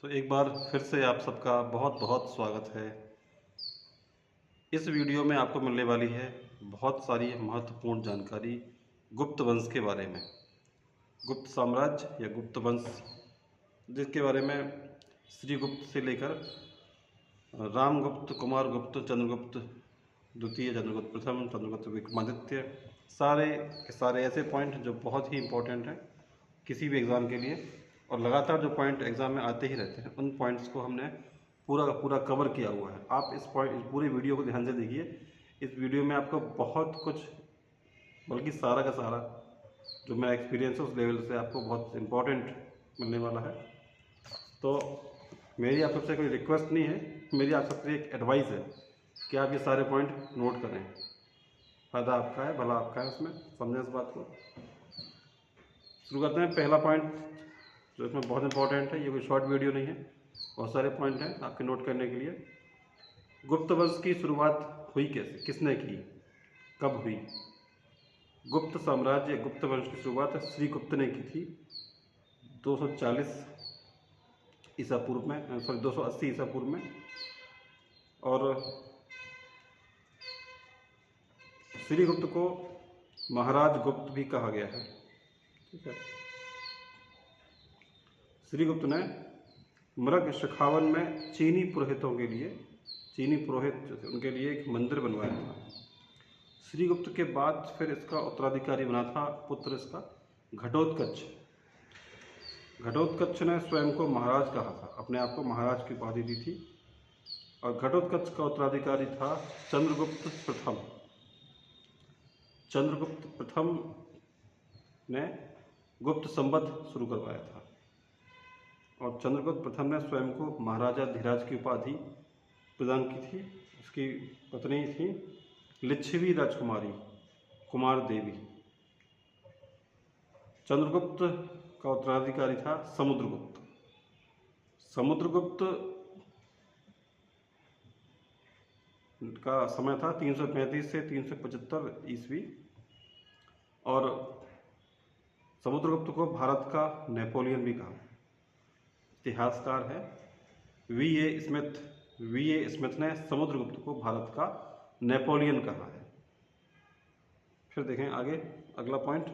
तो एक बार फिर से आप सबका बहुत बहुत स्वागत है। इस वीडियो में आपको मिलने वाली है बहुत सारी महत्वपूर्ण जानकारी गुप्त वंश के बारे में। गुप्त साम्राज्य या गुप्त वंश, जिसके बारे में श्रीगुप्त से लेकर रामगुप्त, कुमारगुप्त, चंद्रगुप्त द्वितीय, चंद्रगुप्त प्रथम, चंद्रगुप्त विक्रमादित्य, सारे के सारे ऐसे पॉइंट जो बहुत ही इम्पोर्टेंट हैं किसी भी एग्ज़ाम के लिए, और लगातार जो पॉइंट एग्ज़ाम में आते ही रहते हैं, उन पॉइंट्स को हमने पूरा का पूरा कवर किया हुआ है। आप इस पूरी वीडियो को ध्यान से देखिए। इस वीडियो में आपको बहुत कुछ, बल्कि सारा का सारा जो मेरा एक्सपीरियंस है उस लेवल से आपको बहुत इम्पोर्टेंट मिलने वाला है। तो मेरी आप सबसे कोई रिक्वेस्ट नहीं है, मेरी आप सबसे एक एडवाइस है कि आप ये सारे पॉइंट नोट करें। फ़ायदा आपका है, भला आपका है, उसमें समझें इस बात को। शुरू करते हैं। पहला पॉइंट जो इसमें बहुत इंपॉर्टेंट है, ये कोई शॉर्ट वीडियो नहीं है, बहुत सारे पॉइंट हैं आपके नोट करने के लिए। गुप्त वंश की शुरुआत हुई कैसे, किसने की, कब हुई? गुप्त साम्राज्य, गुप्त वंश की शुरुआत श्रीगुप्त ने की थी 240 ईसा पूर्व में, 280 ईसा पूर्व में। और श्रीगुप्त को महाराज गुप्त भी कहा गया है, ठीक है। श्रीगुप्त ने मृग शेखावन में चीनी पुरोहितों के लिए, चीनी पुरोहित जो थे उनके लिए एक मंदिर बनवाया था। श्रीगुप्त के बाद फिर इसका उत्तराधिकारी बना था पुत्र इसका घटोत्कच। घटोत्कच ने स्वयं को महाराज कहा था, अपने आप को महाराज की उपाधि दी थी। और घटोत्कच का उत्तराधिकारी था चंद्रगुप्त प्रथम। चंद्रगुप्त प्रथम ने गुप्त संवत शुरू करवाया था, और चंद्रगुप्त प्रथम ने स्वयं को महाराजा धीराज की उपाधि प्रदान की थी। उसकी पत्नी थी लिच्छवी राजकुमारी कुमार देवी। चंद्रगुप्त का उत्तराधिकारी था समुद्रगुप्त। समुद्रगुप्त का समय था 335 से 375 ईस्वी, और समुद्रगुप्त को भारत का नेपोलियन भी कहा। इतिहासकार है वी ए स्मिथ ने समुद्रगुप्त को भारत का नेपोलियन कहा है। फिर देखें आगे, अगला पॉइंट।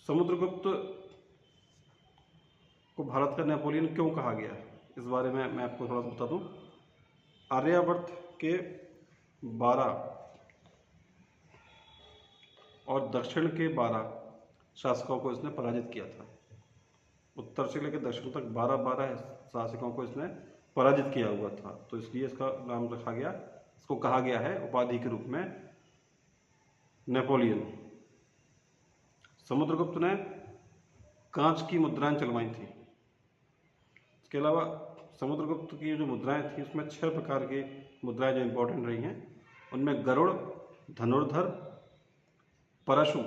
समुद्रगुप्त को भारत का नेपोलियन क्यों कहा गया है, इस बारे में मैं आपको थोड़ा सा बता दूं। आर्यावर्त के 12 और दक्षिण के 12 शासकों को इसने पराजित किया था। उत्तर से लेकर दक्षिण तक 12 शासकों को इसने पराजित किया हुआ था, तो इसलिए इसका नाम रखा गया, इसको कहा गया है उपाधि के रूप में नेपोलियन। समुद्रगुप्त ने कांच की मुद्राएं चलवाई थी। इसके अलावा समुद्रगुप्त की जो मुद्राएं थी उसमें 6 प्रकार की मुद्राएं जो इंपॉर्टेंट रही हैं, उनमें गरुड़, धनुर्धर, परशु,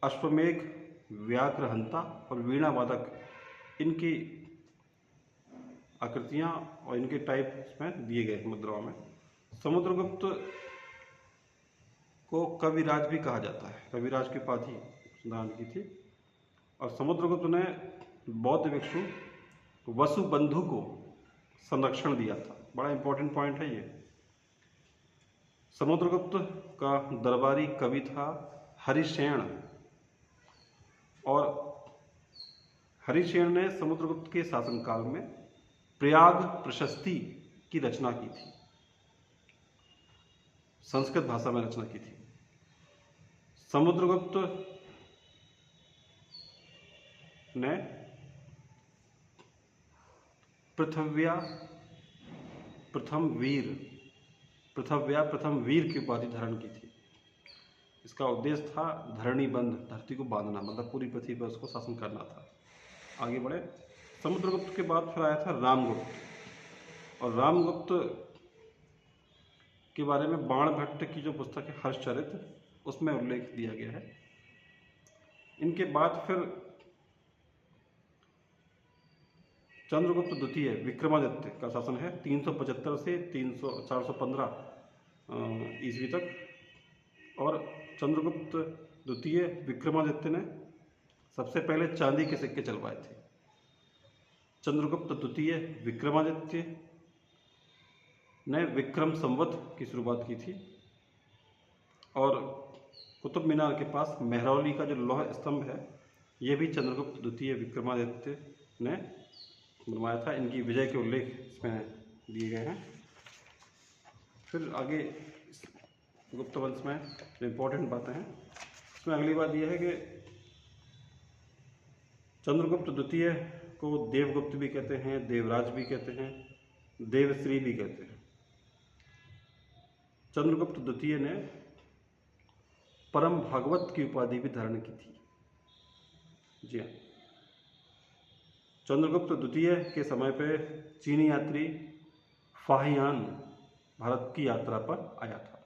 अश्वमेघ, व्याघ्रहंता और वीणावादक, इनकी आकृतियां और इनके टाइप इसमें दिए गए मुद्राओं में। समुद्रगुप्त को कविराज भी कहा जाता है, कविराज की उपाधि प्रदान की थी। और समुद्रगुप्त ने बौद्ध भिक्षु वसुबंधु को संरक्षण दिया था। बड़ा इंपॉर्टेंट पॉइंट है ये। समुद्रगुप्त का दरबारी कवि था हरिशेन, और हरिशेन ने समुद्रगुप्त के शासनकाल में प्रयाग प्रशस्ति की रचना की थी, संस्कृत भाषा में रचना की थी। समुद्रगुप्त ने पृथव्या प्रथम वीर की उपाधि धारण की थी। इसका उद्देश्य था धरणी बंध, धरती को बांधना, मतलब पूरी पृथ्वी पर उसको शासन करना था। आगे बढ़े। समुद्रगुप्त के बाद फिर आया था रामगुप्त, और रामगुप्त के बारे में बाणभट्ट की जो पुस्तक है हर्षचरित्र, उसमें उल्लेख दिया गया है। इनके बाद फिर चंद्रगुप्त द्वितीय विक्रमादित्य का शासन है 375 से 415 ईस्वी तक। और चंद्रगुप्त द्वितीय विक्रमादित्य ने सबसे पहले चांदी के सिक्के चलवाए थे। चंद्रगुप्त द्वितीय विक्रमादित्य ने विक्रम संवत की शुरुआत की थी और कुतुब मीनार के पास मेहरौली का जो लौह स्तंभ है ये भी चंद्रगुप्त द्वितीय विक्रमादित्य ने बनवाया था। इनकी विजय के उल्लेख इसमें दिए गए हैं। फिर आगे गुप्त वंश में जो इम्पोर्टेंट बातें हैं इसमें अगली बात यह है कि चंद्रगुप्त द्वितीय को देवगुप्त भी कहते हैं, देवराज भी कहते हैं, देवश्री भी कहते हैं। चंद्रगुप्त द्वितीय ने परम भागवत की उपाधि भी धारण की थी। जी हाँ, चंद्रगुप्त द्वितीय के समय पे चीनी यात्री फाहियान भारत की यात्रा पर आया था।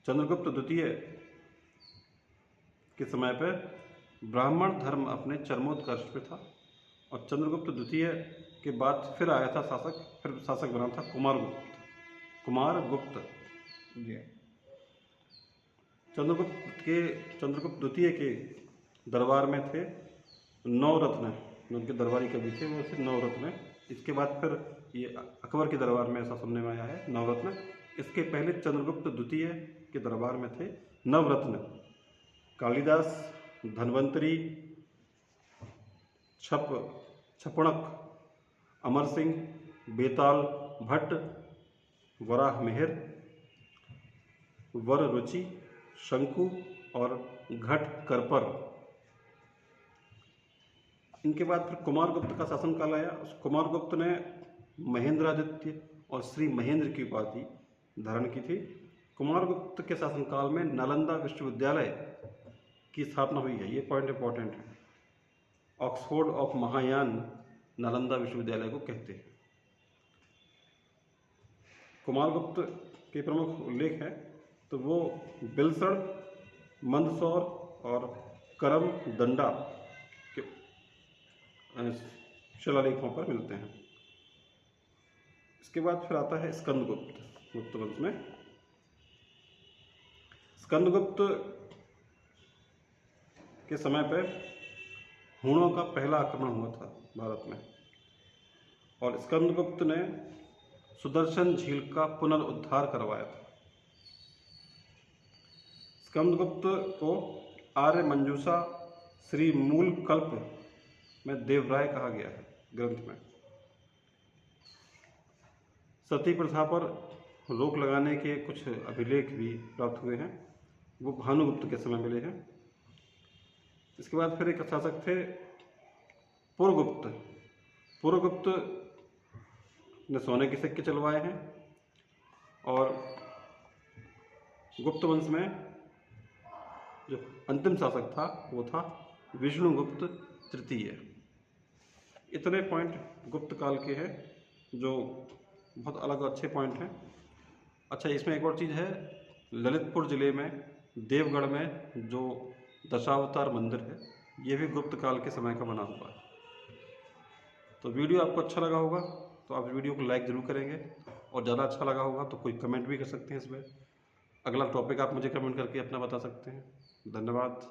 चंद्रगुप्त द्वितीय के समय पे ब्राह्मण धर्म अपने चरमोत्कर्ष पे था और चंद्रगुप्त द्वितीय के बाद फिर आया था शासक, फिर शासक बना था कुमारगुप्त। चंद्रगुप्त द्वितीय के दरबार में थे 9 रत्न, उनके दरबारी कवि थे वो थे 9 रत्न। इसके बाद फिर ये अकबर के दरबार में ऐसा सुनने में आया है 9 रत्न। इसके पहले चंद्रगुप्त द्वितीय के दरबार में थे नवरत्न, कालिदास, धन्वंतरी, छपणक, अमर सिंह, बेताल भट्ट, वराह मेहर, वर रुचि, शंकु और घट करपर। इनके बाद फिर कुमारगुप्त का शासनकाल आया। कुमारगुप्त ने महेंद्रादित्य और श्री महेंद्र की उपाधि धारण की थी। कुमारगुप्त के शासनकाल में नालंदा विश्वविद्यालय की स्थापना हुई है। ये पॉइंट इंपॉर्टेंट है। ऑक्सफोर्ड ऑफ महायान नालंदा विश्वविद्यालय को कहते हैं। कुमारगुप्त के प्रमुख उल्लेख है तो वो बिलसण, मंदसौर और करम दंडा के शिलालेखों पर मिलते हैं। इसके बाद फिर आता है स्कंदगुप्त। गुप्त वंश में स्कंदगुप्त के समय पर हूणों का पहला आक्रमण हुआ था भारत में और स्कंदगुप्त ने सुदर्शन झील का पुनरुद्धार करवाया था। स्कंदगुप्त को आर्य मंजूषा श्री मूल कल्प में देवराय कहा गया है ग्रंथ में। सती प्रथा पर रोक लगाने के कुछ अभिलेख भी प्राप्त हुए हैं, वो भानुगुप्त के समय मिले हैं। इसके बाद फिर एक शासक थे पुरगुप्त। पुरगुप्त ने सोने के सिक्के चलवाए हैं और गुप्त वंश में जो अंतिम शासक था वो था विष्णुगुप्त तृतीय। इतने पॉइंट गुप्त काल के हैं जो बहुत अलग अच्छे पॉइंट हैं। अच्छा, इसमें एक और चीज़ है, ललितपुर ज़िले में देवगढ़ में जो दशावतार मंदिर है ये भी गुप्त काल के समय का बना हुआ है। तो वीडियो आपको अच्छा लगा होगा तो आप वीडियो को लाइक ज़रूर करेंगे और ज़्यादा अच्छा लगा होगा तो कोई कमेंट भी कर सकते हैं इसमें। अगला टॉपिक आप मुझे कमेंट करके अपना बता सकते हैं। धन्यवाद।